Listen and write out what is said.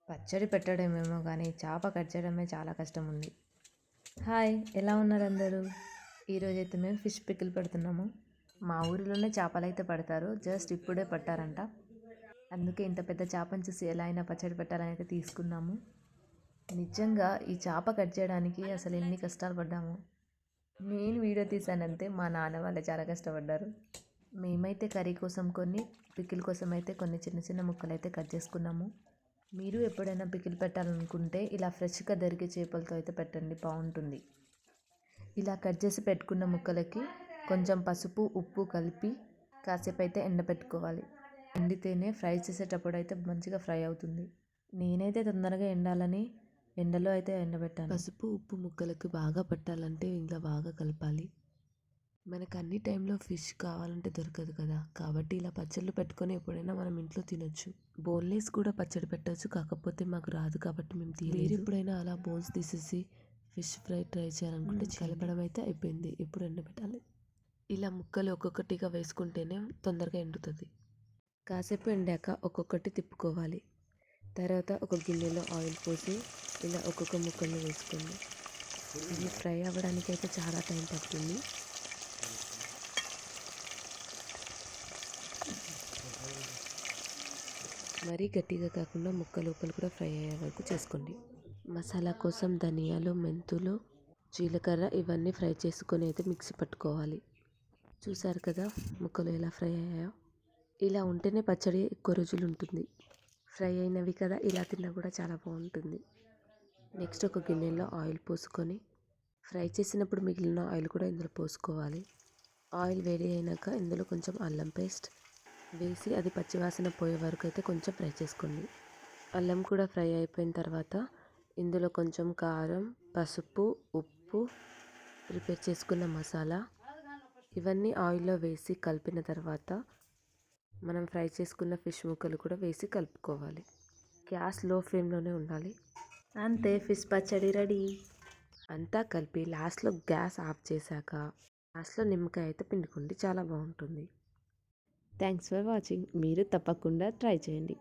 పచ్చడి పెట్టడమేమో కానీ చేప కట్ చేయడమే చాలా కష్టం ఉంది. హాయ్, ఎలా ఉన్నారు అందరూ? ఈరోజైతే మేము ఫిష్ పికిల్ పెడుతున్నాము. మా ఊరిలోనే చేపలు అయితే పడతారు, జస్ట్ ఇప్పుడే పట్టారంట. అందుకే ఇంత పెద్ద చేపను చూసి ఎలా అయినా పచ్చడి పెట్టాలని అయితే తీసుకున్నాము. నిజంగా ఈ చేప కట్ చేయడానికి అసలు ఎన్ని కష్టాలు పడ్డాము. నేను వీడియో తీసానంతే, మా నాన్న వాళ్ళే చాలా కష్టపడ్డారు. మేమైతే కర్రీ కోసం కొన్ని, పికిల్ కోసం అయితే కొన్ని చిన్న చిన్న ముక్కలు అయితే కట్ చేసుకున్నాము. మీరు ఎప్పుడైనా పికిల్ పెట్టాలనుకుంటే ఇలా ఫ్రెష్గా దొరికే చేపలతో అయితే పెట్టండి, బాగుంటుంది. ఇలా కట్ చేసి పెట్టుకున్న ముక్కలకి కొంచెం పసుపు ఉప్పు కలిపి కాసేపు అయితే ఎండబెట్టుకోవాలి. ఎండితేనే ఫ్రై చేసేటప్పుడు అయితే మంచిగా ఫ్రై అవుతుంది. నేనైతే తొందరగా ఎండాలని ఎండలో అయితే ఎండబెట్టాను. పసుపు ఉప్పు ముక్కలకు బాగా పట్టాలంటే ఇలా బాగా కలపాలి. మనకు అన్ని టైంలో ఫిష్ కావాలంటే దొరకదు కదా, కాబట్టి ఇలా పచ్చళ్ళు పెట్టుకొని ఎప్పుడైనా మనం ఇంట్లో తినొచ్చు. బోన్లెస్ కూడా పచ్చడి పెట్టచ్చు, కాకపోతే మాకు రాదు కాబట్టి మేము తీయలేదు. ఎప్పుడైనా అలా బోన్స్ తీసేసి ఫిష్ ఫ్రై ట్రై చేయాలనుకుంటే కలపడం అయితే అయిపోయింది. ఇప్పుడు ఎండబెట్టాలి. ఇలా ముక్కలు ఒక్కొక్కటిగా వేసుకుంటేనే తొందరగా ఎండుతుంది. కాసేపు ఎండాక ఒక్కొక్కటి తిప్పుకోవాలి. తర్వాత ఒక గిన్నెలో ఆయిల్ పోసి ఇలా ఒక్కొక్క ముక్కల్ని వేసుకోండి. ఇది ఫ్రై అవ్వడానికి అయితే చాలా టైం పడుతుంది. మరీ గట్టిగా కాకుండా ముక్క లోపల కూడా ఫ్రై అయ్యే వరకు చేసుకోండి. మసాలా కోసం ధనియాలు, మెంతులు, జీలకర్ర ఇవన్నీ ఫ్రై చేసుకొని అయితే మిక్సీ పట్టుకోవాలి. చూసారు కదా ముక్కలు ఎలా ఫ్రై అయ్యాయో. ఇలా ఉంటేనే పచ్చడి ఎక్కువ రోజులు ఉంటుంది. ఫ్రై అయినవి కదా, ఇలా తిన్నా కూడా చాలా బాగుంటుంది. నెక్స్ట్ ఒక గిన్నెలో ఆయిల్ పోసుకొని ఫ్రై చేసినప్పుడు మిగిలిన ఆయిల్ కూడా ఇందులో పోసుకోవాలి. ఆయిల్ వేడి అయినాక ఇందులో కొంచెం అల్లం పేస్ట్ వేసి అది పచ్చివాసన పోయే వరకు అయితే కొంచెం ఫ్రై చేసుకోండి. అల్లం కూడా ఫ్రై అయిపోయిన తర్వాత ఇందులో కొంచెం కారం, పసుపు, ఉప్పు, ప్రిపేర్ చేసుకున్న మసాలా ఇవన్నీ ఆయిల్లో వేసి కలిపిన తర్వాత మనం ఫ్రై చేసుకున్న ఫిష్ ముక్కలు కూడా వేసి కలుపుకోవాలి. గ్యాస్ లో ఫ్లేమ్లోనే ఉండాలి. అంతే, ఫిష్ పచ్చడి రెడీ. అంతా కలిపి లాస్ట్లో గ్యాస్ ఆఫ్ చేశాక లాస్ట్లో నిమ్మకాయ అయితే పిండుకోండి, చాలా బాగుంటుంది. Thanks for watching. మీరు తప్పకుండా ట్రై చేయండి.